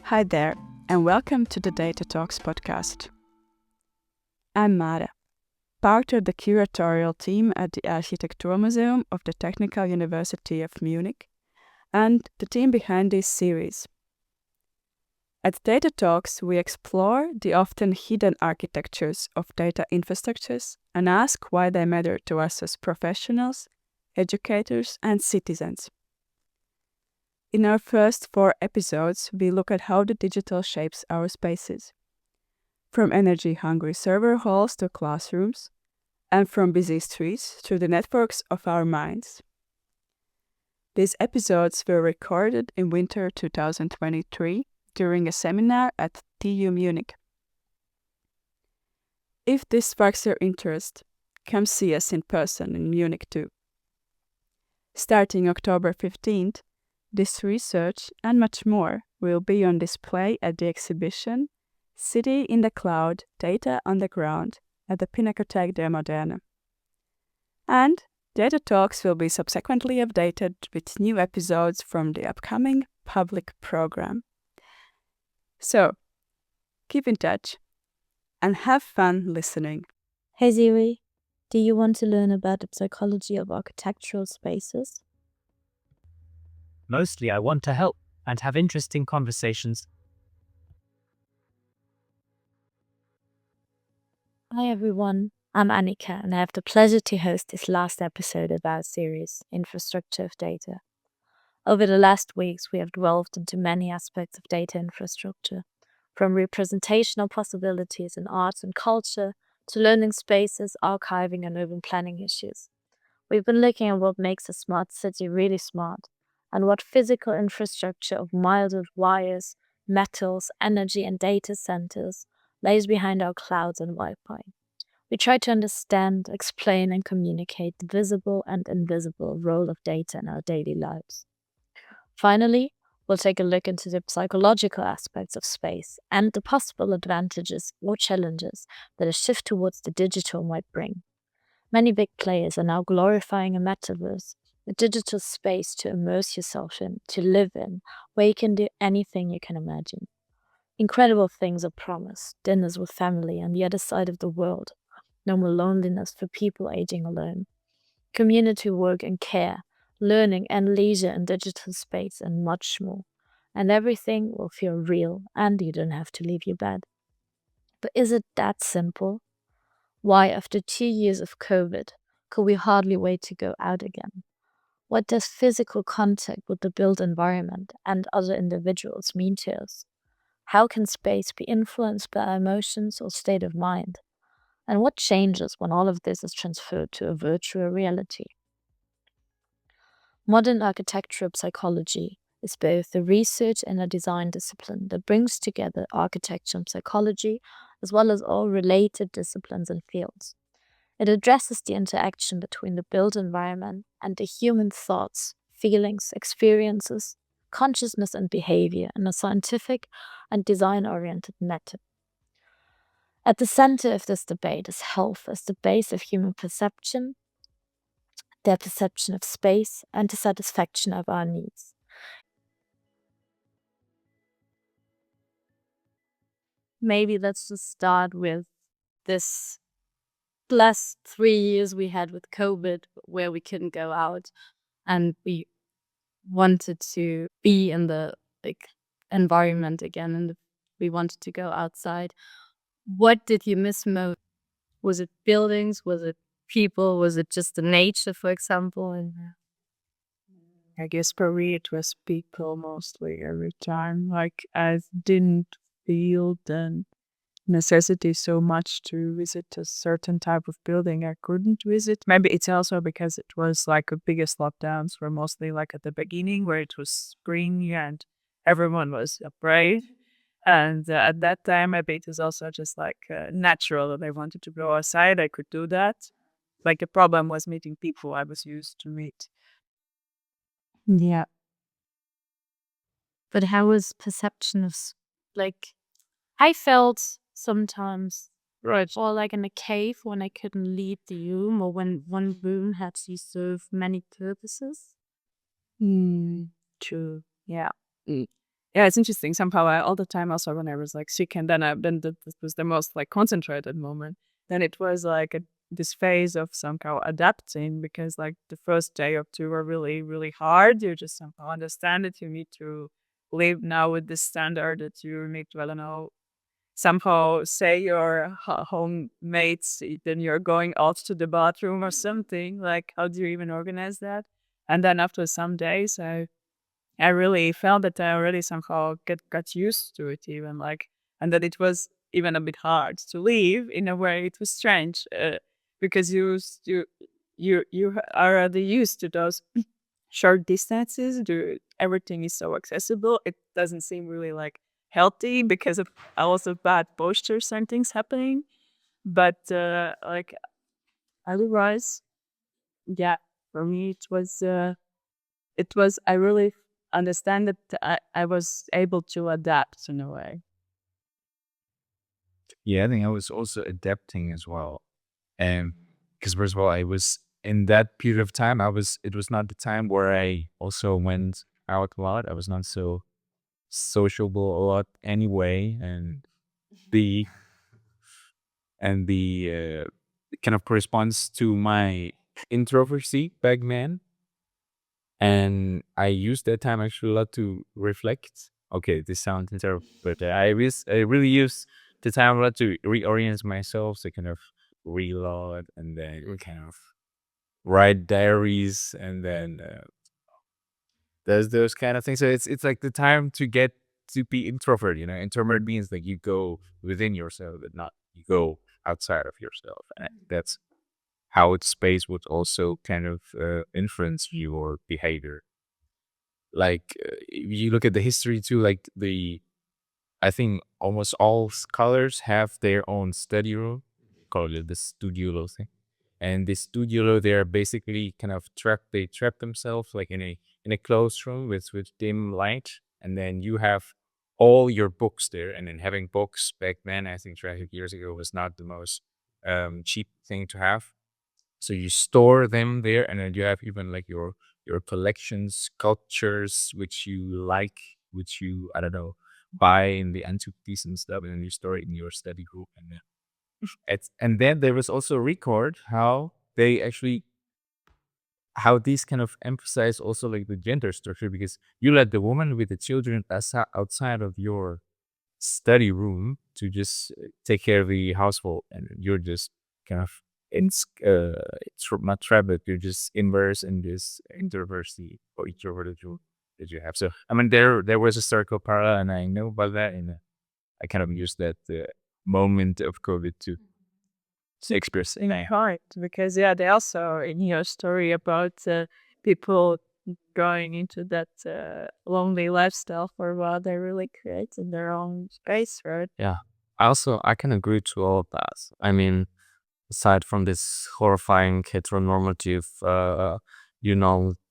Hi there, and welcome to the Data Talks podcast. I'm Mara, part of the curatorial team at the Architekturmuseum of the Technical University of Munich, and the team behind this series. At Data Talks, we explore the often hidden architectures of data infrastructures and ask why they matter to us as professionals, educators, and citizens. In our first 4 episodes, we look at how the digital shapes our spaces. From energy-hungry server halls to classrooms, and from busy streets to the networks of our minds. These episodes were recorded in winter 2023 during a seminar at TU Munich. If this sparks your interest, come see us in person in Munich too. Starting October 15th, this research and much more will be on display at the exhibition City in the Cloud, Data on the Ground at the Pinakothek der Moderne. And Data Talks will be subsequently updated with new episodes from the upcoming public program. So, keep in touch and have fun listening. Hey Ziri, do you want to learn about the psychology of architectural spaces? Mostly I want to help and have interesting conversations. Hi everyone, I'm Annika and I have the pleasure to host this last episode of our series, Infrastructure of Data. Over the last weeks, we have delved into many aspects of data infrastructure, from representational possibilities in arts and culture to learning spaces, archiving and urban planning issues. We've been looking at what makes a smart city really smart, and what physical infrastructure of miles of wires, metals, energy and data centers lays behind our clouds and Wi-Fi. We try to understand, explain and communicate the visible and invisible role of data in our daily lives. Finally, we'll take a look into the psychological aspects of space and the possible advantages or challenges that a shift towards the digital might bring. Many big players are now glorifying a metaverse, a digital space to immerse yourself in, to live in, where you can do anything you can imagine. Incredible things are promised, dinners with family on the other side of the world, no more loneliness for people aging alone, community work and care, learning and leisure in digital space, and much more. And everything will feel real and you don't have to leave your bed. But is it that simple? Why, after 2 years of COVID, could we hardly wait to go out again? What does physical contact with the built environment and other individuals mean to us? How can space be influenced by our emotions or state of mind? And what changes when all of this is transferred to a virtual reality? Modern architectural psychology is both a research and a design discipline that brings together architecture and psychology, as well as all related disciplines and fields. It addresses the interaction between the built environment and the human thoughts, feelings, experiences, consciousness and behavior in a scientific and design-oriented method. At the center of this debate is health as the base of human perception, their perception of space, and the satisfaction of our needs. Maybe let's just start with this last 3 years we had with COVID, where we couldn't go out and we wanted to be in the environment again, and we wanted to go outside. What did you miss most? Was it buildings? Was it people? Was it just the nature, for example? And I guess for me it was people mostly every time. Like I didn't feel the necessity so much to visit a certain type of building I couldn't visit. Maybe it's also because it was like the biggest lockdowns were mostly like at the beginning where it was spring and everyone was afraid. And at that time, maybe it was also just like natural that I wanted to go outside. I could do that. Like the problem was meeting people I was used to meet. Yeah. but how was perception of I felt sometimes Right. or like in a cave when I couldn't leave the room, or when one room had to serve many purposes. True. Yeah. yeah, it's interesting. Somehow, all the time, also when I was like sick, and then this was the most like concentrated moment. Then it was like this phase of somehow adapting, because like the first day or two were really, really hard. You just somehow understand it. You need to live now with this standard that you need to, I don't know, somehow say your home mates, then you're going out to the bathroom or something. Like, how do you even organize that? And then after some days, I really felt that I already somehow got used to it, even like, and that it was even a bit hard to leave. In a way, it was strange, because you are already used to those short distances. Everything is so accessible. It doesn't seem really like healthy because of a lot of bad postures and things happening. But like otherwise, yeah, for me it was I really understand that I was able to adapt in a way. Yeah, I think I was also adapting as well. And because first of all, I was in that period of time, it was not the time where I also went out a lot. I was not so sociable a lot anyway. The the kind of corresponds to my introversy back then. And I used that time actually a lot to reflect. Okay, this sounds terrible, but I really use the time a lot to reorient myself, to kind of reload and then kind of write diaries, and then there's those kind of things. So it's like the time to get to be introvert. Introvert means like you go within yourself, but not you go outside of yourself, and that's how its space would also kind of influence your behavior. Like if you look at the history too, like I think almost all scholars have their own study room, called it the studiolo thing. And this studiolo, they're basically kind of they trap themselves like in a closed room with dim light, and then you have all your books there. And then having books back then, I think 30 years ago, was not the most cheap thing to have. So you store them there, and then you have even like your collections, sculptures, which you like, which you, I don't know, buy in the antiquities and stuff, and then you store it in your study group. And then there was also a record how these kind of emphasize also like the gender structure, because you let the woman with the children outside of your study room to just take care of the household, and you're just kind of it's not trapped, but you're just inverse in this introversy or introverted that you have. So I mean, there was a circle parallel, and I know about that, and I kind of used that moment of COVID to express In my heart, because yeah, they also in your story about people going into that lonely lifestyle for a while, they really created their own space, right? Yeah. I can agree to all of that. I mean, aside from this horrifying heteronormative,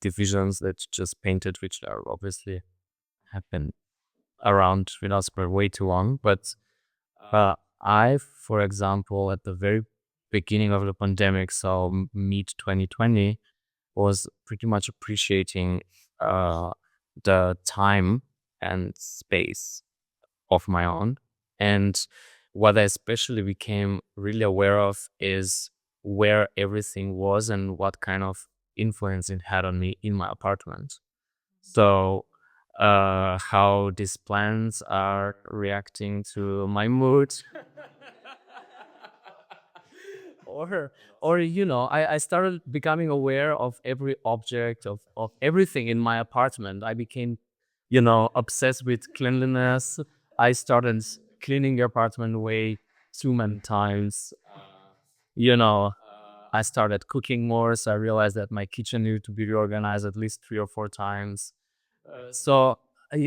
divisions that you just painted, which are obviously have been around with us for way too long. But for example, at the very beginning of the pandemic, so mid 2020, was pretty much appreciating uh, the time and space of my own. And what I especially became really aware of is where everything was and what kind of influence it had on me in my apartment. So, how these plants are reacting to my mood, or I started becoming aware of every object of everything in my apartment. I became obsessed with cleanliness. I started cleaning the apartment way too many times. you know I started cooking more, so I realized that my kitchen needed to be reorganized at least 3 or 4 times. So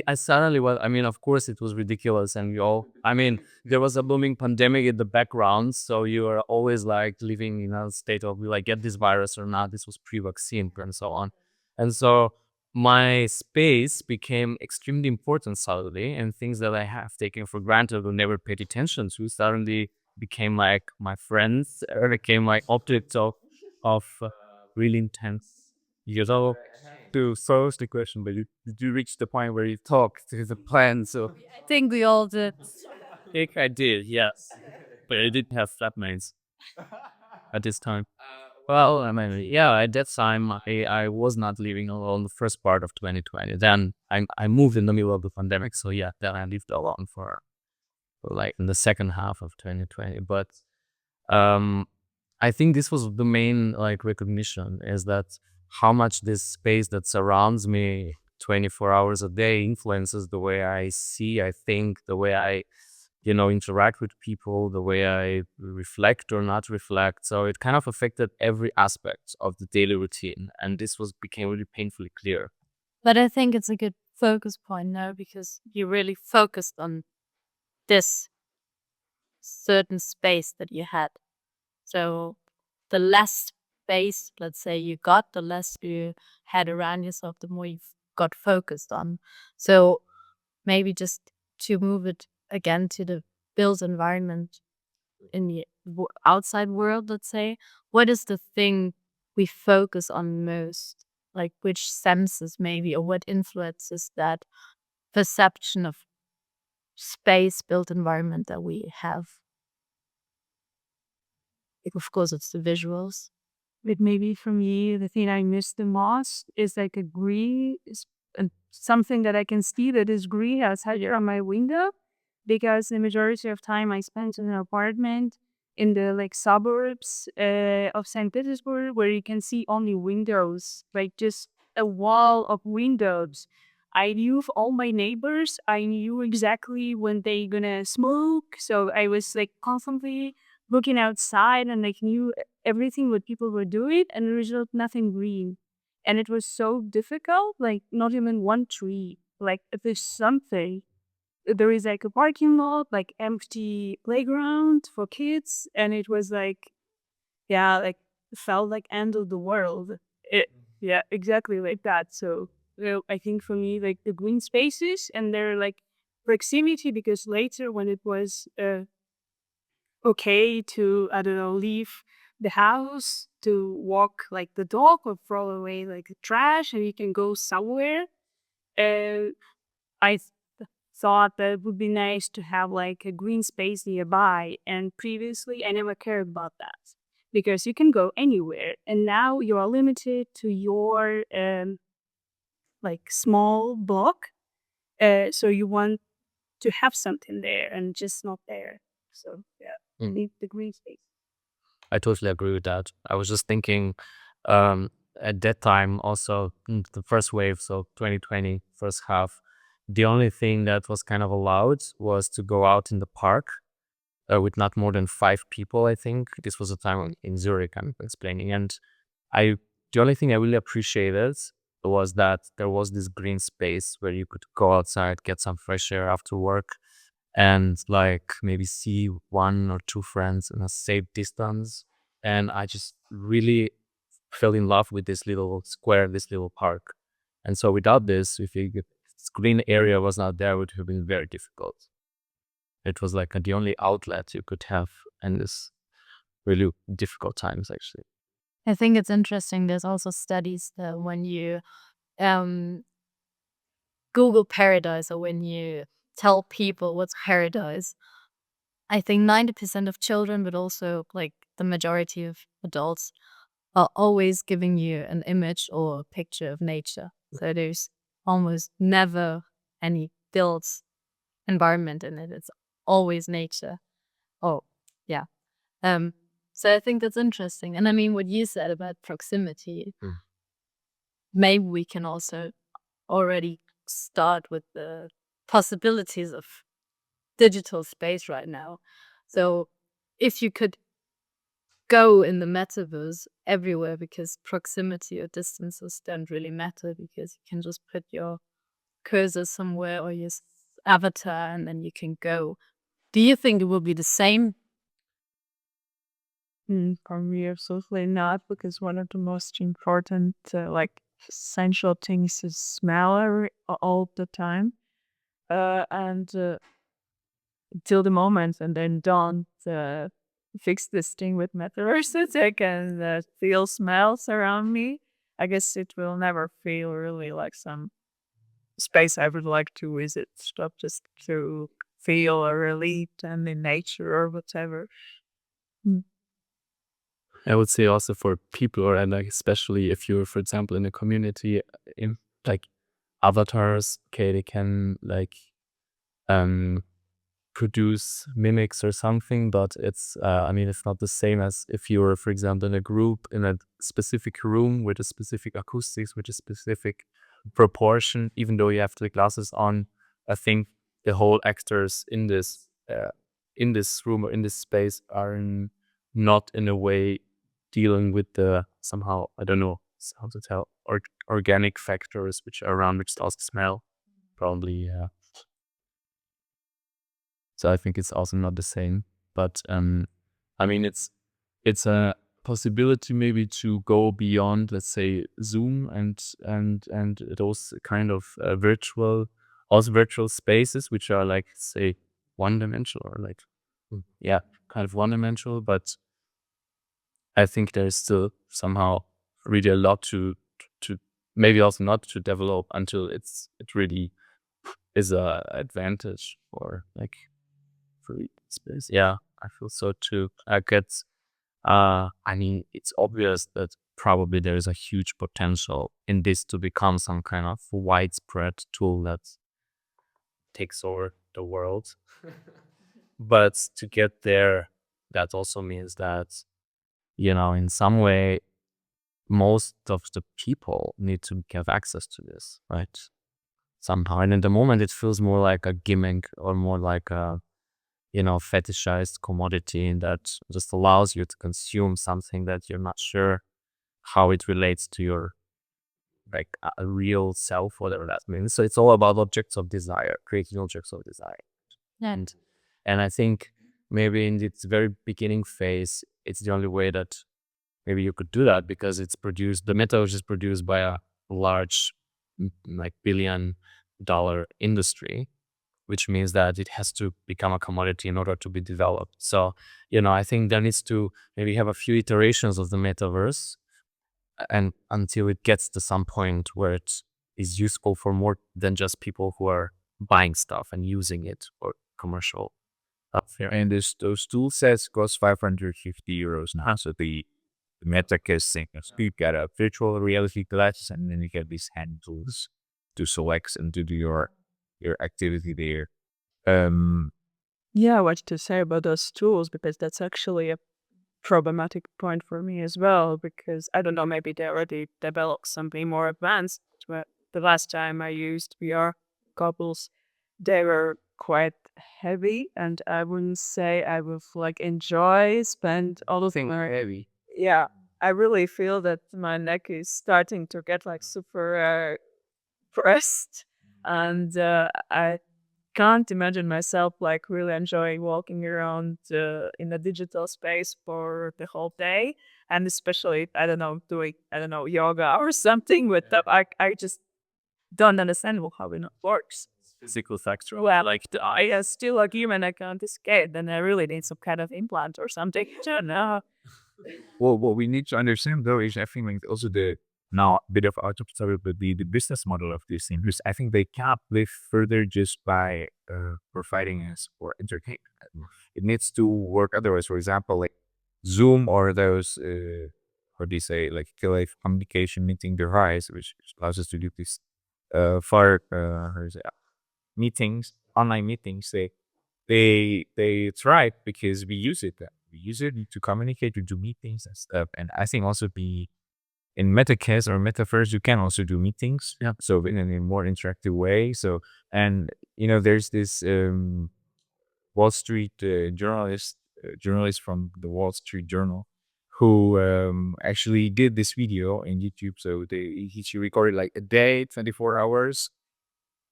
I suddenly, well, I mean, of course, it was ridiculous, and I mean, there was a booming pandemic in the background, so you are always like living in a state of, will I get this virus or not? This was pre-vaccine and so on, and so my space became extremely important suddenly, and things that I have taken for granted or never paid attention to suddenly became like my friends, or became like objects of really intense, you know to pose the question, but did you reach the point where you talk to the plan? So I think we all did. I think I did, yes. But I didn't have flatmates at this time. Well, I mean, yeah, at that time, I was not living alone the first part of 2020. Then I moved in the middle of the pandemic. So, yeah, then I lived alone for like in the second half of 2020. But um, I think this was the main like recognition is that how much this space that surrounds me 24 hours a day influences the way I see, I think, the way I interact with people, the way I reflect or not reflect. So it kind of affected every aspect of the daily routine. And this became really painfully clear. But I think it's a good focus point now because you really focused on this certain space that you had. So the less space, let's say, you got, the less you had around yourself, the more you got focused on. So maybe just to move it again to the built environment in the outside world, let's say, what is the thing we focus on most? Like which senses maybe, or what influences that perception of space built environment that we have? Like, of course, it's the visuals. But maybe for me, the thing I miss the most is like a green, and something that I can see that is green outside here on my window, because the majority of time I spent in an apartment in the like suburbs of St. Petersburg, where you can see only windows, like just a wall of windows. I knew all my neighbors. I knew exactly when they gonna smoke, so I was like constantly looking outside and like knew everything what people were doing, and there was nothing green. And it was so difficult, like not even one tree. Like if there's something, there is like a parking lot, like empty playground for kids, and it was like, yeah, like felt like end of the world. Yeah, exactly like that. So I think for me, like the green spaces and their like proximity, because later when it was okay to, I don't know, leave the house to walk like the dog or throw away like the trash and you can go somewhere. Uh, I thought that it would be nice to have like a green space nearby. And previously, I never cared about that because you can go anywhere. And now you are limited to your like small block. So you want to have something there and just not there. So yeah, need the green space. I totally agree with that. I was just thinking at that time, also the first wave, so 2020, first half, the only thing that was kind of allowed was to go out in the park with not more than 5 people, I think. This was a time in Zurich, I'm explaining. And the only thing I really appreciated was that there was this green space where you could go outside, get some fresh air after work, and like maybe see 1 or 2 friends in a safe distance. And I just really fell in love with this little square, this little park. And so without this, if this green area was not there, it would have been very difficult. It was like the only outlet you could have in this really difficult times, actually. I think it's interesting. There's also studies that when you Google paradise, or when you tell people what's paradise, I think 90% of children, but also like the majority of adults, are always giving you an image or a picture of nature. So there's almost never any built environment in it. It's always nature. Oh, yeah. So I think that's interesting. And I mean, what you said about proximity, maybe we can also already start with the possibilities of digital space right now. So if you could go in the metaverse everywhere, because proximity or distances don't really matter, because you can just put your cursor somewhere or your avatar and then you can go. Do you think it will be the same? For me, absolutely not, because one of the most important, like essential things is smell all the time. And till the moment, and then don't fix this thing with metaverses, I can feel smells around me. I guess it will never feel really like some space I would like to visit, stop just to feel a relief and in nature or whatever. I would say also for people, and like especially if you're, for example, in a community, in like avatars, okay, they can like produce mimics or something, but it's I mean, it's not the same as if you're, for example, in a group in a specific room with a specific acoustics, with a specific proportion. Even though you have the glasses on, I think the whole actors in this room or in this space are not in a way dealing with the somehow, I don't know how to tell, organic factors which are around, which also smell probably. So I think it's also not the same. But I mean, it's a possibility maybe to go beyond, let's say, Zoom and those kind of virtual spaces, which are like, say, one dimensional or like kind of one dimensional. But I think there's still somehow really a lot to maybe also not to develop until it really is a advantage for like free space. Yeah, I feel so too. I get I mean, it's obvious that probably there is a huge potential in this to become some kind of widespread tool that takes over the world. But to get there, that also means that, in some way, most of the people need to have access to this, right? Somehow. And in the moment, it feels more like a gimmick or more like a, fetishized commodity that just allows you to consume something that you're not sure how it relates to your like a real self, whatever that means. So it's all about objects of desire, creating objects of desire. And I think maybe in its very beginning phase, it's the only way that maybe you could do that, because the metaverse is produced by a large, like $1 billion industry, which means that it has to become a commodity in order to be developed. So, I think there needs to maybe have a few iterations of the metaverse, and until it gets to some point where it is useful for more than just people who are buying stuff and using it for commercial stuff. Yeah, and those tool sets cost 550 euros now. So the MetaQuest thing is you get a virtual reality glasses, and then you get these hand tools to select and to do your activity there. Yeah, what to say about those tools, because that's actually a problematic point for me as well, because I don't know, maybe they already developed something more advanced. But the last time I used VR goggles, they were quite heavy, and I wouldn't say I would like spend all of Thing heavy. yeah, I really feel that my neck is starting to get like super pressed, and I can't imagine myself like really enjoying walking around in a digital space for the whole day, and especially doing yoga or something with them. I just don't understand how it works. Physical factor. Well, like I am still a human. I can't escape. Then I really need some kind of implant or something. I don't know. Well, what we need to understand though is I think like also the now a bit of out of topic, but the business model of this thing, because I think they can't live further just by providing us for entertainment. It needs to work otherwise. For example, like Zoom or those how do you say, like live communication meeting device, which allows us to do this far how do you say, meetings, online meetings. They thrive because we use it. We use it to communicate, to do meetings and stuff. And I think also in MetaQuest or Metaverse, you can also do meetings. Yeah. So in a more interactive way. So, and there's this Wall Street journalist from the Wall Street Journal, who actually did this video in YouTube. So she recorded like a day, 24 hours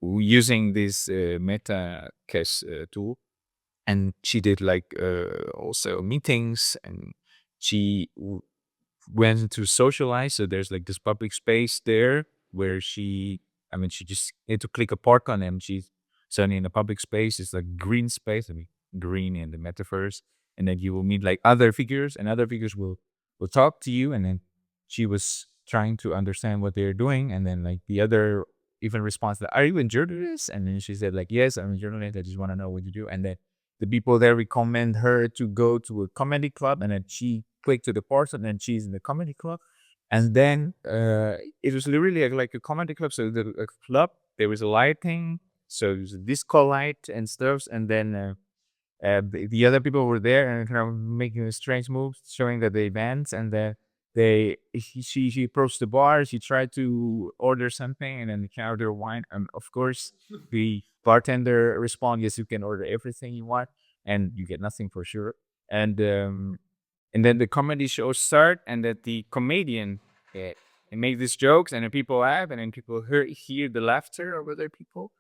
using this MetaQuest tool. And she did like also meetings, and she went to socialize. So there's like this public space there where she just need to click a park on, and she's suddenly in a public space. It's like green space, green in the metaverse. And then you will meet like other figures, and other figures will talk to you. And then she was trying to understand what they're doing. And then like the other even response that, are you a journalist? And then she said like, yes, I'm a journalist. I just want to know what you do. And then the people there recommend her to go to a comedy club, and then she clicked to the part, and then she's in the comedy club. And then it was literally like a comedy club. So a club, there was a lighting, so it was a disco light and stuff. And then the other people were there and kind of making a strange moves, showing that they dance. And then she approached the bar. She tried to order something, and then she can order wine. And of course, the bartender responded, "Yes, you can order everything you want, and you get nothing for sure." And then the comedy show start, and that the comedian make these jokes, and then people laugh, and then people hear the laughter of other people,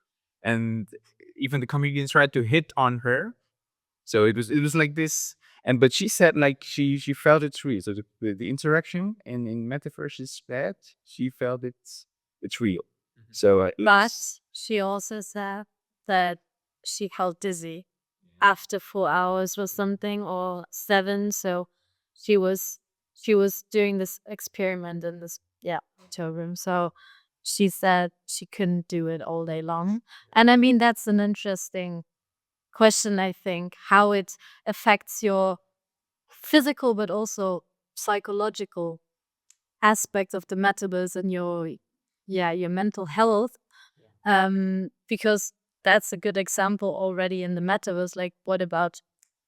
and even the comedians tried to hit on her. So it was like this, and but she said like she felt it's real. So the interaction in metaverse is bad. She felt it's real. So But she also said that she felt dizzy after 4 hours or something, or 7. So she was doing this experiment in this hotel room. So she said she couldn't do it all day long. And I mean, that's an interesting question, I think, how it affects your physical but also psychological aspects of the metaverse and your mental health. Because that's a good example already in the metaverse. Like, what about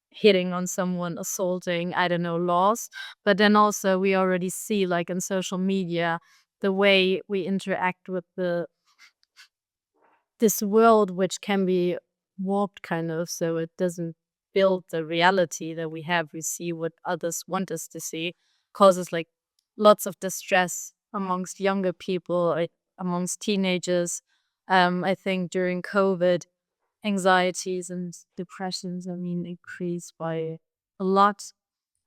hitting on someone, assaulting, I don't know, laws? But then also we already see, like, in social media, the way we interact with this world, which can be warped kind of, so it doesn't build the reality that we have. We see what others want us to see, causes like lots of distress amongst younger people, amongst teenagers. I think during COVID, anxieties and depressions, I mean, increased by a lot.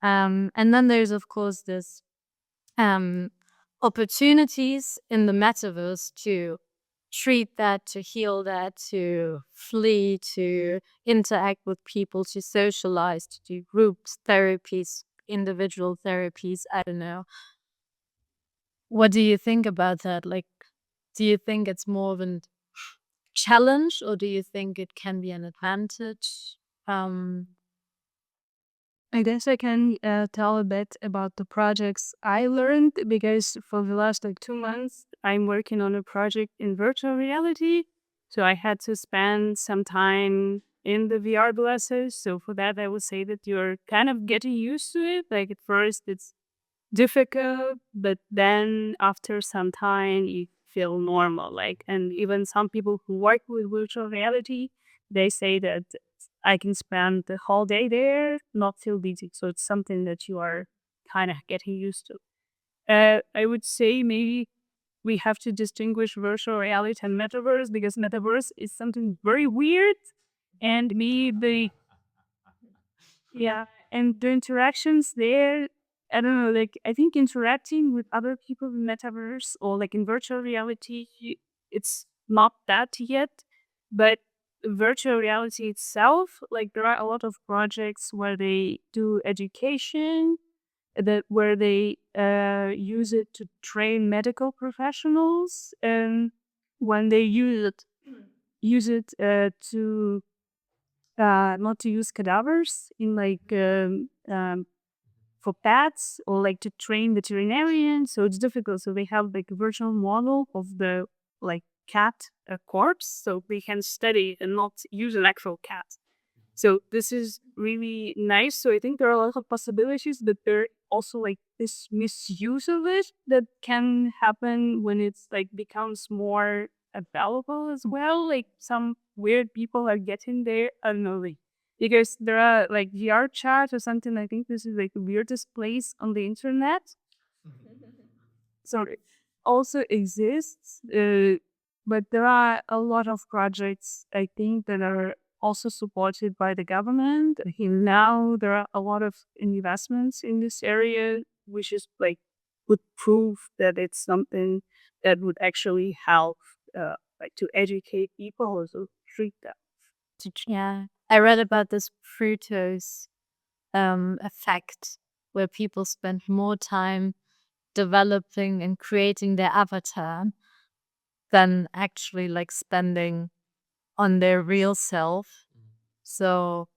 And then there's, of course, this um, opportunities in the metaverse to treat that, to heal that, to flee, to interact with people, to socialize, to do groups, therapies, individual therapies. I don't know. What do you think about that? Like, do you think it's more of a challenge, or do you think it can be an advantage? Um, I guess I can tell a bit about the projects I learned, because for the last like 2 months, I'm working on a project in virtual reality. So I had to spend some time in the VR glasses. So for that, I would say that you're kind of getting used to it. Like at first, it's difficult, but then after some time, you feel normal. Like, and even some people who work with virtual reality, they say that I can spend the whole day there, not feel dizzy. So it's something that you are kind of getting used to. I would say maybe we have to distinguish virtual reality and metaverse, because metaverse is something very weird, and me the yeah, and the interactions there, I don't know, like I think interacting with other people in metaverse or like in virtual reality, it's not that yet. But virtual reality itself, like there are a lot of projects where they do education, that where they use it to train medical professionals, and when they use it to not to use cadavers in like for pets, or like to train veterinarians. So it's difficult. So they have like a virtual model of the like cat corpse, so they can study and not use an actual cat. So this is really nice. So I think there are a lot of possibilities, but there also like this misuse of it that can happen when it's like becomes more available as well. Like some weird people are getting there unknowingly. Because there are like VR chat or something. I think this is like the weirdest place on the internet. So it also exists, but there are a lot of projects, I think, that are also supported by the government. I think now there are a lot of investments in this area, which is like would prove that it's something that would actually help, like to educate people or to treat them. yeah, I read about this fructose effect, where people spend more time developing and creating their avatar than actually like spending on their real self. So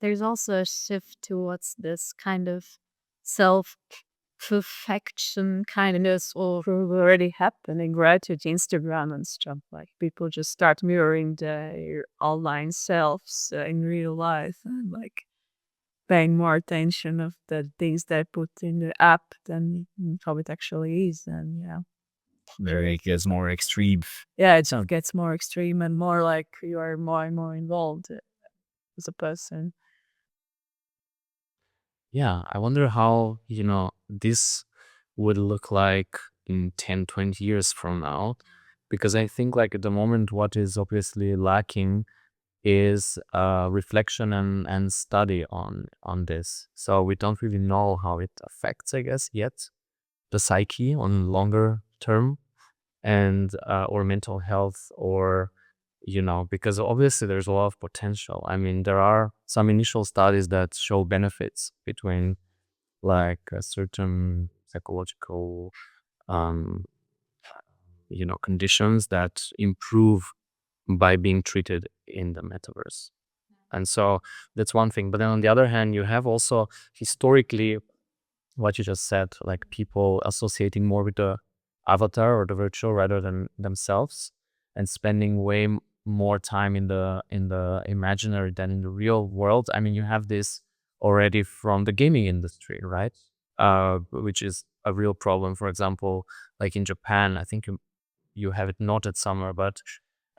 there's also a shift towards this kind of self perfection kindness or Already happening, right? With Instagram and stuff. Like people just start mirroring their online selves in real life and like paying more attention of the things they put in the app than how it actually is. And yeah. Where it gets more extreme. Yeah, it gets more extreme and more like you are more and more involved as a person. Yeah, I wonder how, this would look like in 10, 20 years from now. Because I think like at the moment, what is obviously lacking is reflection and study on this. So we don't really know how it affects, I guess, yet the psyche on longer term and or mental health or because obviously there's a lot of potential. I mean, there are some initial studies that show benefits between like a certain psychological um conditions that improve by being treated in the metaverse. And so that's one thing. But then on the other hand, you have also historically what you just said, like people associating more with the avatar or the virtual rather than themselves, and spending more time in the imaginary than in the real world. I mean, you have this already from the gaming industry, right? Which is a real problem. For example, like in Japan, I think you have it not at summer, but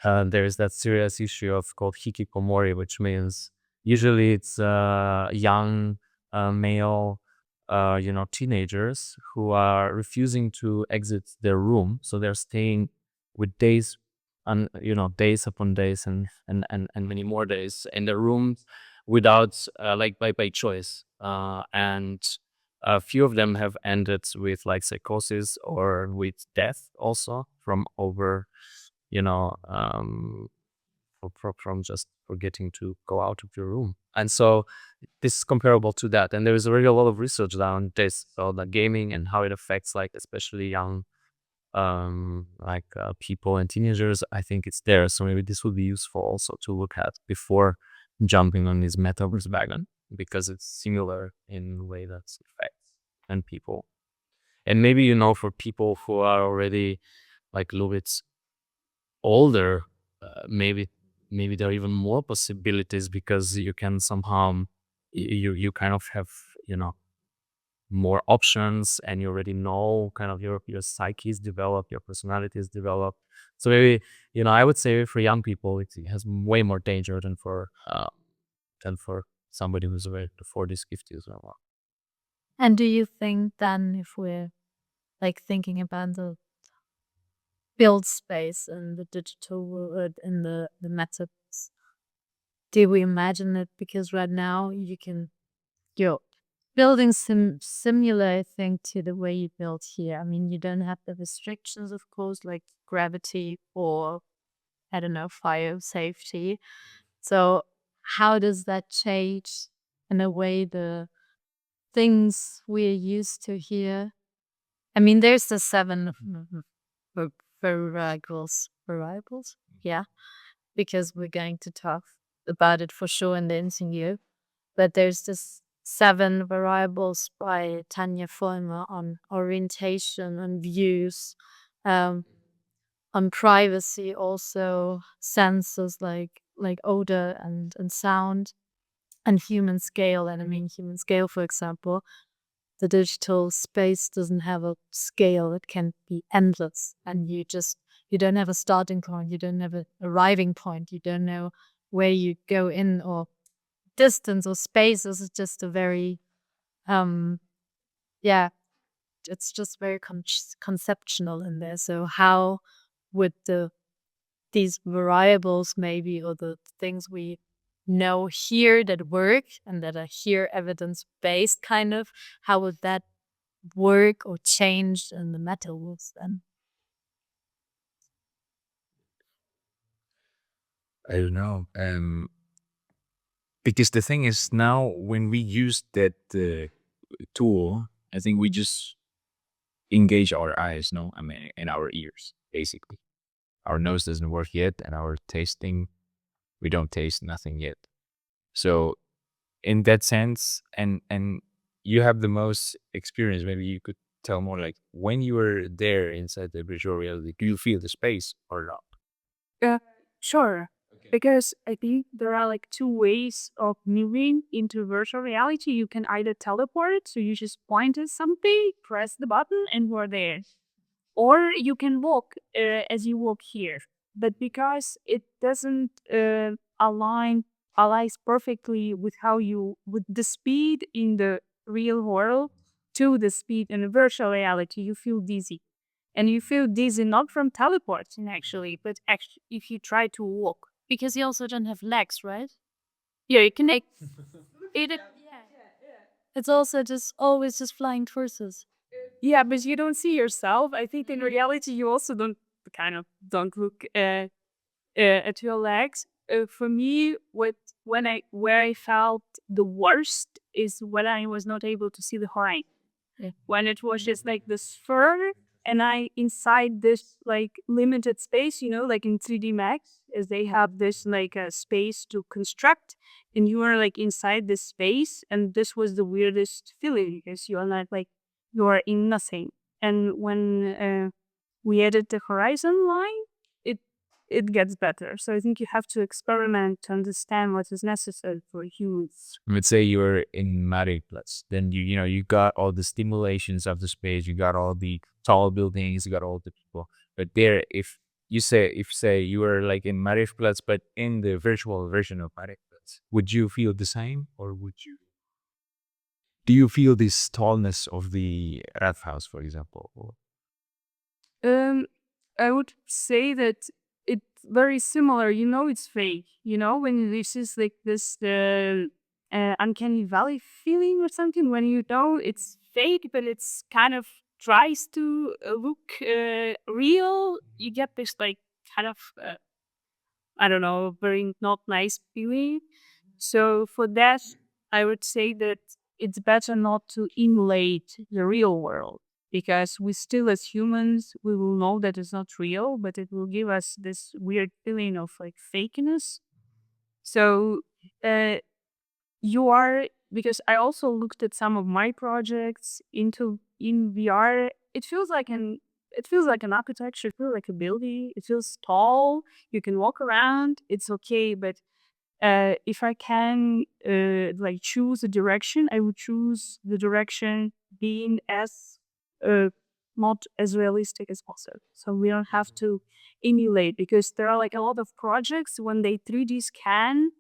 there is that serious issue of called hikikomori, which means usually it's young male, teenagers who are refusing to exit their room, so they're staying with days, and days upon days and many more days in their rooms without like by choice, and a few of them have ended with like psychosis or with death also from over, you know, from just forgetting to go out of your room. And so this is comparable to that. And there is already a lot of research on this, so the gaming and how it affects like especially young people and teenagers. I think it's there. So maybe this would be useful also to look at before jumping on this metaverse wagon, because it's similar in the way that's affects and people. And maybe, for people who are already like a little bit older, maybe there are even more possibilities, because you can somehow you kind of have, more options, and you already know kind of your psyche is developed, your personality is developed. So maybe, I would say for young people it has way more danger than for somebody who's already the 40s, 50s or more. And do you think then, if we're like thinking about the build space and the digital world and the metaverse, do we imagine it? Because right now you're building similar, I think, to the way you build here. I mean, you don't have the restrictions, of course, like gravity or, I don't know, fire safety. So how does that change in a way the things we're used to here? I mean, there's the 7 variables, yeah, because we're going to talk about it for sure in the interview. But there's this 7 variables by Tanya Vollmer on orientation, on views, on privacy, also senses like odor and sound, and human scale. And I mean, human scale, for example, the digital space doesn't have a scale. It can be endless, and you don't have a starting point. You don't have an arriving point. You don't know where you go in, or distance or space. Is just a very yeah, it's just very conceptual in there. So how would these variables, maybe, or the things we know here that work and that are here evidence based, kind of, how would that work or change in the metaverse then? I don't know. Because the thing is, now when we use that tool, I think we just engage our eyes, no? I mean, and our ears, basically. Our nose doesn't work yet, and our tasting, we don't taste nothing yet. So in that sense, and you have the most experience, maybe you could tell more like when you were there inside the virtual reality, do you feel the space or not? Sure. Because I think there are like two ways of moving into virtual reality. You can either teleport, so you just point at something, press the button, and we're there. Or you can walk as you walk here. But because it doesn't aligns perfectly with with the speed in the real world to the speed in the virtual reality, you feel dizzy. And you feel dizzy not from teleporting actually, but actually if you try to walk. Because you also don't have legs, right? Yeah, you can. It, it's also just always just flying towards us. Yeah, but you don't see yourself. I think in reality you also don't look at your legs. For me, where I felt the worst is when I was not able to see the horizon. When it was just like the sphere and I inside this like limited space, like in 3D Max, as they have this like a space to construct, and you are like inside this space, and this was the weirdest feeling because you are not like you are in nothing. And when we added the horizon line, it it gets better. So I think you have to experiment to understand what is necessary for humans. Let's say you were in Mariplatz, then you got all the stimulations of the space, you got all the tall buildings, you got all the people. But there, if say you were like in Mariplatz, but in the virtual version of Mariplatz, would you feel the same, or do you feel this tallness of the Rathaus, for example? Um, I would say that it's very similar. It's fake. When this is like this uncanny valley feeling or something. When you know it's fake, but it's kind of tries to look real. You get this like kind of I don't know, very not nice feeling. So for that, I would say that it's better not to emulate the real world because we still, as humans, we will know that it's not real, but it will give us this weird feeling of like fakeness. So you are because I also looked at some of my projects in VR. It feels like an architecture. It feels like a building. It feels tall. You can walk around. It's okay, but if I can like choose a direction, I would choose the direction being as not as realistic as possible. So we don't have to emulate because there are like a lot of projects when they 3D scan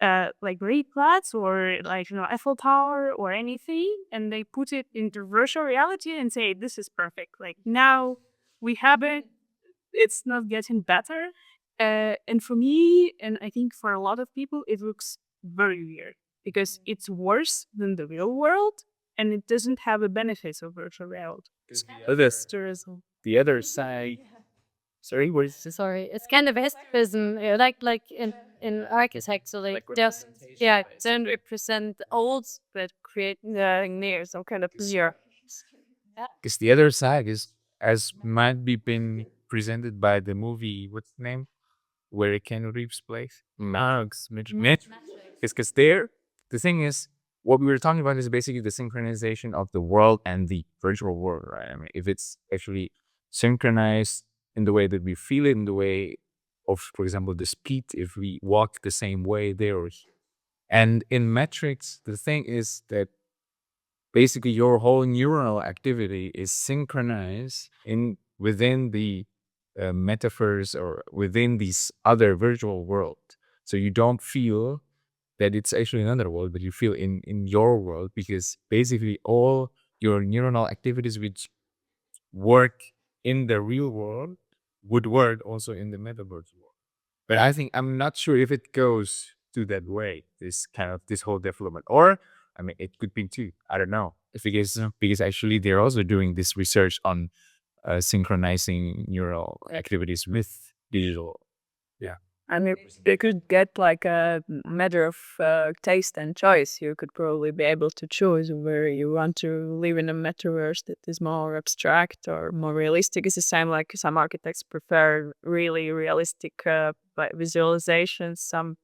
like Great Flats or like Eiffel Tower or anything, and they put it into virtual reality and say this is perfect. Like now we have it, it's not getting better. And for me, and I think for a lot of people, it looks very weird because it's worse than the real world and it doesn't have a benefit of virtual reality. This Tourism. the other side. Sorry, what is this? Sorry, it's kind of escapism, like in architecture, like there's don't represent old, but create near some kind of zero. Because the other side is, as might be been presented by the movie, what's the name? Where Keanu Reeves plays? Max. Because there, the thing is, what we were talking about is basically the synchronization of the world and the virtual world, right? I mean, if it's actually synchronized in the way that we feel it, in the way of, for example, the speed, if we walk the same way there or here. And in metrics, the thing is that basically your whole neural activity is synchronized within the metaverse or within this other virtual world. So you don't feel that it's actually another world, but you feel in your world because basically all your neuronal activities which work in the real world would work also in the metaverse world. But I think I'm not sure if it goes to that way, this whole development. Or I mean it could be too. I don't know. Because actually they're also doing this research on synchronizing neural activities with digital. Yeah. And it could get like a matter of taste and choice. You could probably be able to choose where you want to live in a metaverse that is more abstract or more realistic. It's the same like some architects prefer really realistic visualizations. Some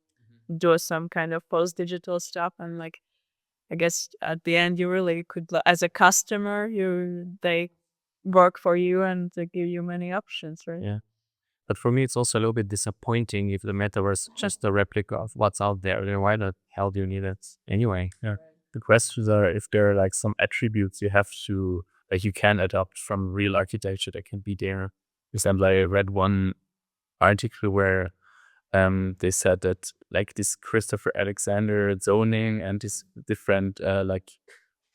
do some kind of post-digital stuff, and like I guess at the end you really could, as a customer, they work for you and they give you many options, right? Yeah. But for me, it's also a little bit disappointing if the metaverse is just a replica of what's out there. Then why the hell do you need it anyway? Yeah. The questions are if there are like some attributes you have to, like you can adopt from real architecture that can be there. For example, I read one article where they said that like this Christopher Alexander zoning and these different like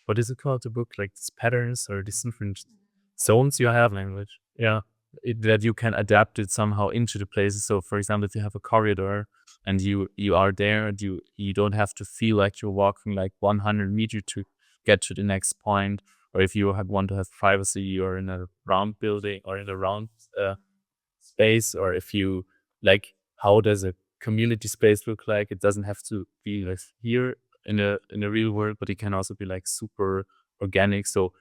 what is it called, the book, like these patterns or these different zones you have language, yeah, that you can adapt it somehow into the places. So for example, if you have a corridor and you are there, you don't have to feel like you're walking like 100 meters to get to the next point. Or if you want to have privacy, you're in a round building or in a round space. Or if you like, how does a community space look like? It doesn't have to be like here in a real world, but it can also be like super organic. So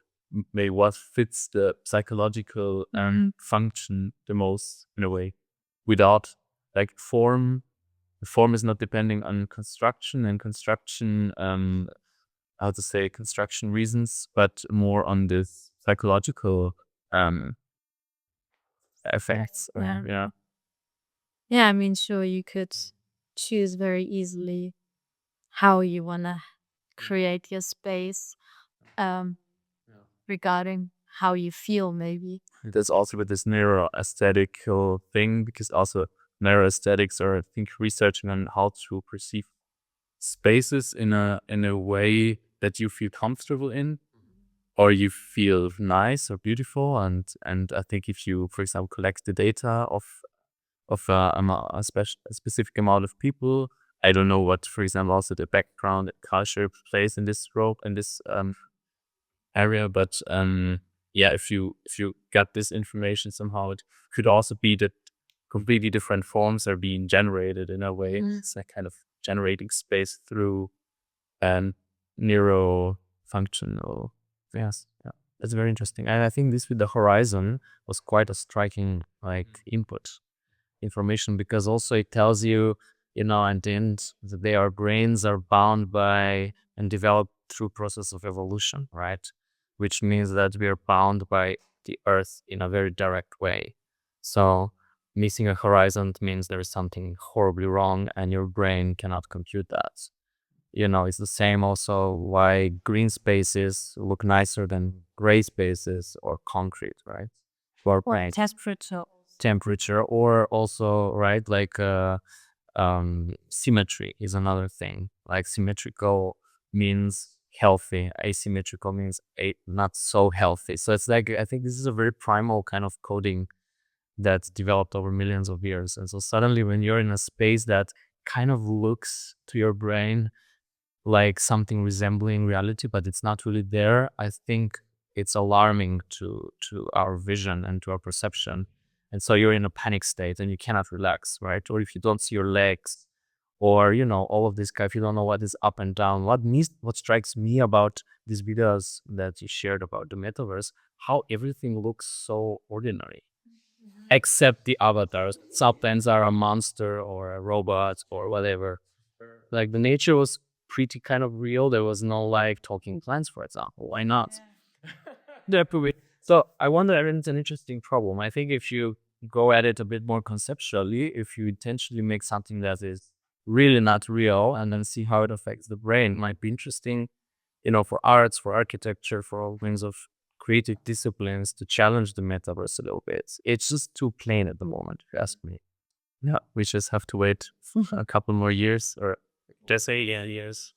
maybe what fits the psychological function the most in a way, without like form. The form is not depending on construction and construction how to say construction reasons, but more on this psychological effects. Yeah. Yeah, I mean, sure, you could choose very easily how you want to create your space regarding how you feel, maybe. There's also with this neuroaesthetical thing, because also neuroaesthetics are, I think, researching on how to perceive spaces in a way that you feel comfortable in, or you feel nice or beautiful. And I think if you, for example, collect the data of a specific amount of people, I don't know what, for example, also the background and culture plays in this role, in this area, but yeah, if you got this information somehow, it could also be that completely different forms are being generated in a way. It's like kind of generating space through neuro functional. Yes, yeah, that's very interesting. And I think this with the horizon was quite a striking like input information, because also it tells you, and then that our brains are bound by and developed through process of evolution, right? Which means that we are bound by the earth in a very direct way. So missing a horizon means there is something horribly wrong and your brain cannot compute that. It's the same also why green spaces look nicer than gray spaces or concrete, right? For Or temperature, or also, right, like symmetry is another thing. Like symmetrical means healthy, asymmetrical means not so healthy. So it's like, I think this is a very primal kind of coding that's developed over millions of years. And so suddenly when you're in a space that kind of looks to your brain like something resembling reality, but it's not really there, I think it's alarming to our vision and to our perception. And so you're in a panic state and you cannot relax, right? Or if you don't see your legs, or all of this if you don't know what is up and down. What strikes me about these videos that you shared about the metaverse, how everything looks so ordinary, except the avatars. Sometimes are a monster or a robot or whatever. Like the nature was pretty kind of real. There was no like talking plants, for example. Why not? So I wonder, and it's an interesting problem. I think if you go at it a bit more conceptually, if you intentionally make something that is really not real and then see how it affects the brain, it might be interesting, for arts, for architecture, for all kinds of creative disciplines to challenge the metaverse a little bit. It's just too plain at the moment, if you ask me. Yeah, we just have to wait a couple more years, or just say years.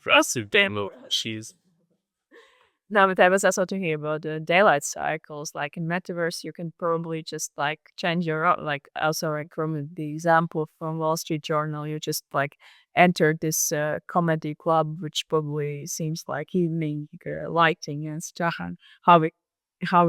For us to demo cheese. No, but I was also thinking about the daylight cycles. Like in Metaverse, you can probably just like change like also like from the example from Wall Street Journal, you just like enter this comedy club, which probably seems like evening lighting and stuff, and how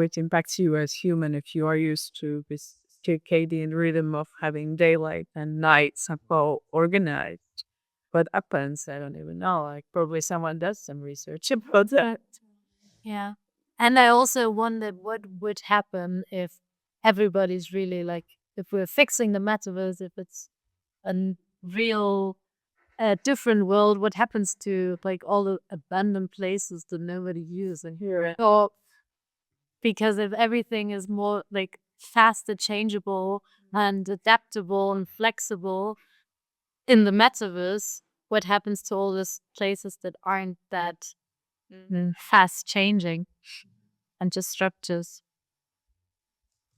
it impacts you as human if you are used to this circadian rhythm of having daylight and night somehow organized. What happens? I don't even know. Like probably someone does some research about that. Yeah. And I also wondered what would happen if everybody's really like, if we're fixing the metaverse, if it's a real, different world, what happens to like all the abandoned places that nobody uses and here? Or because if everything is more like faster changeable and adaptable and flexible in the metaverse, what happens to all these places that aren't that fast changing and just structures?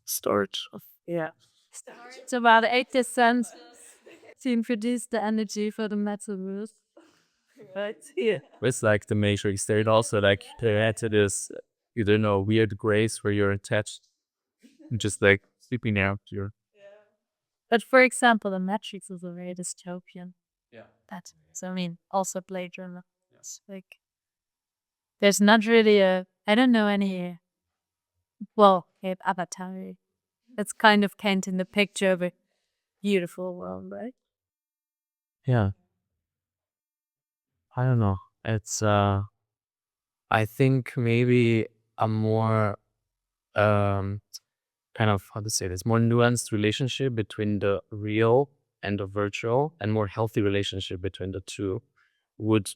Storage. Yeah. It's about 80 cents to introduce the energy for the metaverse. But yeah. It's like the Matrix. There also like they added this, you don't know, weird grace where you're attached, just like sleeping out. You're But for example, the Matrix is a very dystopian. Yeah. That so I mean also Blade Runner. It's like there's not really I don't know any Avatar. It's kind of painting the picture of a beautiful world, right? yeah. I don't know. It's I think maybe a more kind of how to say this, more nuanced relationship between the real and the virtual, and more healthy relationship between the two would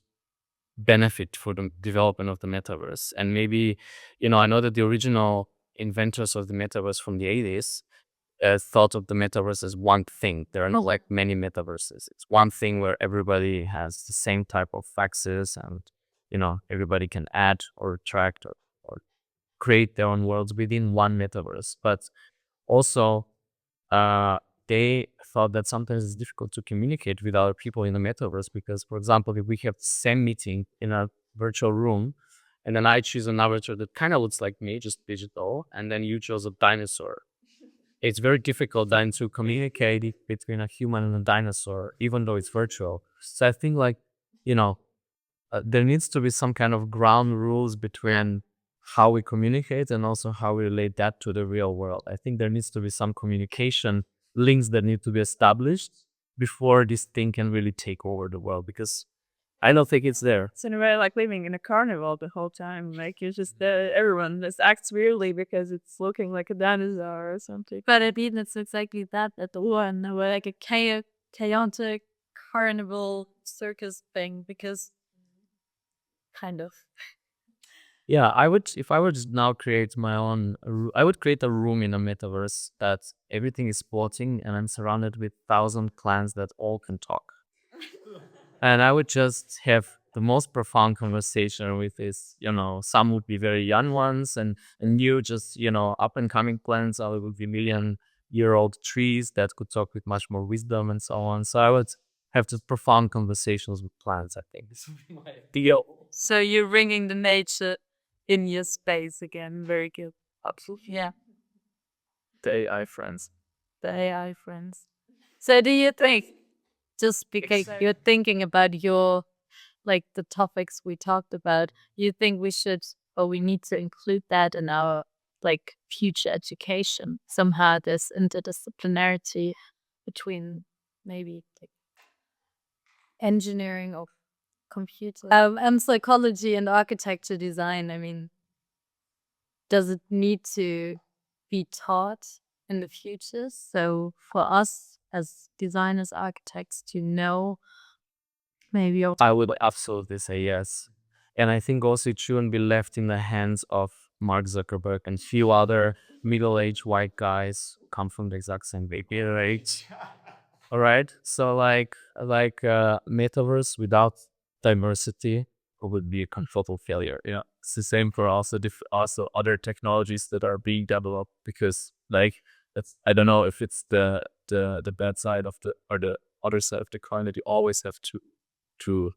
benefit for the development of the metaverse. And maybe, I know that the original inventors of the metaverse from the 80s thought of the metaverse as one thing. There are not like many metaverses. It's one thing where everybody has the same type of access, and everybody can add or attract or create their own worlds within one metaverse. But also, they thought that sometimes it's difficult to communicate with other people in the metaverse because, for example, if we have the same meeting in a virtual room, and then I choose an avatar that kind of looks like me, just digital, and then you chose a dinosaur, it's very difficult then to communicate between a human and a dinosaur, even though it's virtual. So I think there needs to be some kind of ground rules between how we communicate and also how we relate that to the real world. I think there needs to be some communication links that need to be established before this thing can really take over the world, because I don't think it's there. It's in a way like living in a carnival the whole time. Like you just everyone just acts weirdly because it's looking like a dinosaur or something. But I mean, it's exactly that at the one, where like a chaotic carnival circus thing, because kind of. Yeah, if I would now create my own, I would create a room in a metaverse that everything is sporting and I'm surrounded with 1,000 clans that all can talk. And I would just have the most profound conversation with this, some would be very young ones and new, just, up and coming plants, or it would be million-year-old trees that could talk with much more wisdom and so on. So I would have just profound conversations with plants, I think. This would be my ideal. So you're bringing the nature in your space again. Very good. Absolutely. Yeah. The AI friends. The AI friends. So do you think, just because you're thinking about your, like the topics we talked about, you think we should, or we need to include that in our like future education? Somehow this interdisciplinarity between maybe like engineering or computer and psychology and architecture design. I mean, does it need to be taught in the future? So for us as designers, architects to know maybe I would absolutely say yes. And I think also it shouldn't be left in the hands of Mark Zuckerberg and few other middle-aged white guys who come from the exact same age. All right. So metaverse without diversity would be a total failure. Yeah. It's the same for also other technologies that are being developed, because I don't know if it's the bad side of the other side of the coin that you always have to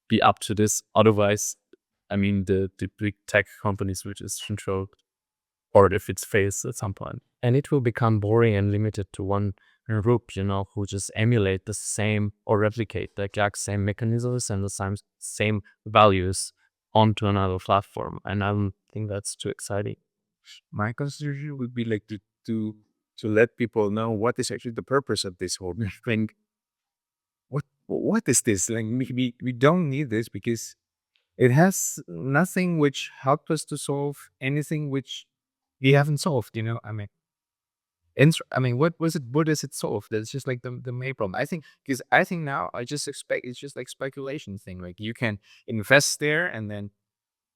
be up to this. Otherwise, I mean, the big tech companies will just control, or if it's fails at some point. And it will become boring and limited to one group, who just emulate the same or replicate the exact same mechanisms and the same values onto another platform. And I don't think that's too exciting. My consideration would be like to to let people know what is actually the purpose of this whole thing. What is this? Like we don't need this because it has nothing which helped us to solve anything which we haven't solved. What was it? What does it solve? That's just like the main problem. Because I think now I just expect it's just like speculation thing. Like you can invest there, and then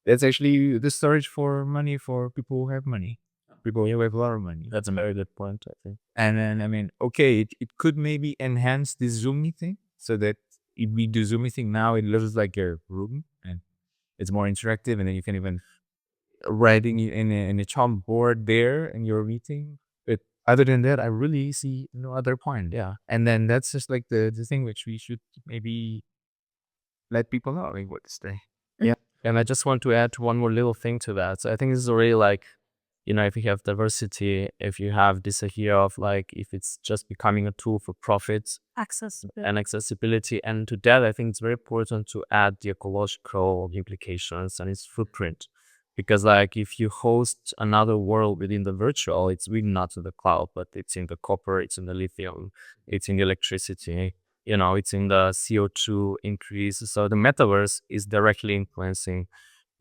that's actually the storage for money for people who have money, people who have a lot of money. That's a very good point, I think. And then okay, it could maybe enhance the Zoom meeting so that if we do Zoom meeting now, it looks like a room and it's more interactive, and then you can even writing in a chalkboard there in your meeting. But other than that, I really see no other point. Yeah, and then that's just like the thing which we should maybe let people know. Like, what is the And I just want to add one more little thing to that. So I think this is already like, if you have diversity, if you have this idea of like, if it's just becoming a tool for profit and accessibility, and to that, I think it's very important to add the ecological implications and its footprint. Because like, if you host another world within the virtual, it's really not in the cloud, but it's in the copper, it's in the lithium, it's in the electricity, it's in the CO2 increase. So the metaverse is directly influencing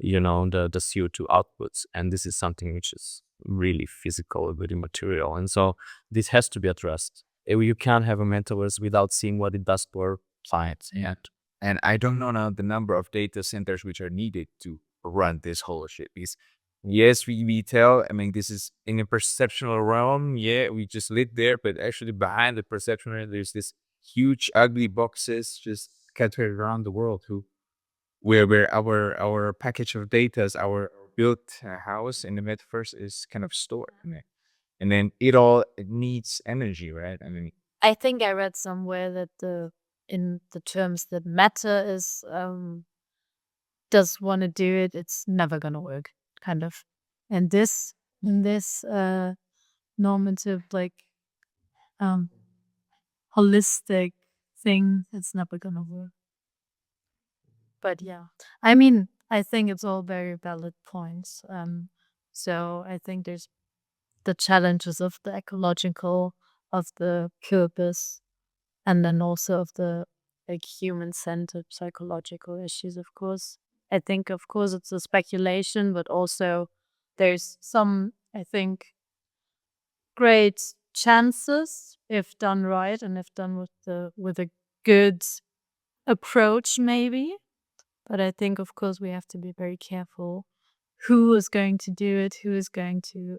the CO2 outputs, and this is something which is really physical, very material, and so this has to be addressed. You can't have a metaverse without seeing what it does to our planet. and I don't know now the number of data centers which are needed to run this whole shit. Because yes, we tell, this is in a perceptual realm. Yeah, we just live there, but actually behind the perceptual, there's this huge ugly boxes just scattered around the world where our package of data, our built house in the metaverse is kind of stored in it. And then it needs energy, right? I think I read somewhere that in the terms that matter is does want to do it, it's never gonna work, kind of. And this normative, like holistic thing, it's never gonna work. But yeah, I think it's all very valid points. So I think there's the challenges of the ecological, of the purpose, and then also of the like human-centered psychological issues, of course. I think, of course, it's a speculation, but also there's some, I think, great chances if done right and if done with a good approach, maybe. But I think, of course, we have to be very careful who is going to do it, who is going to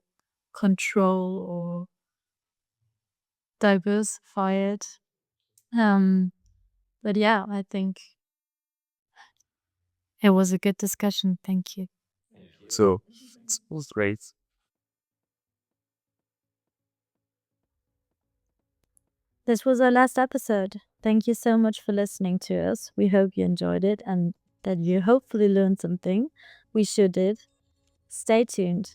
control or diversify it. But yeah, I think it was a good discussion. Thank you. So it was great. This was our last episode. Thank you so much for listening to us. We hope you enjoyed it and that you hopefully learned something. We sure did. Stay tuned.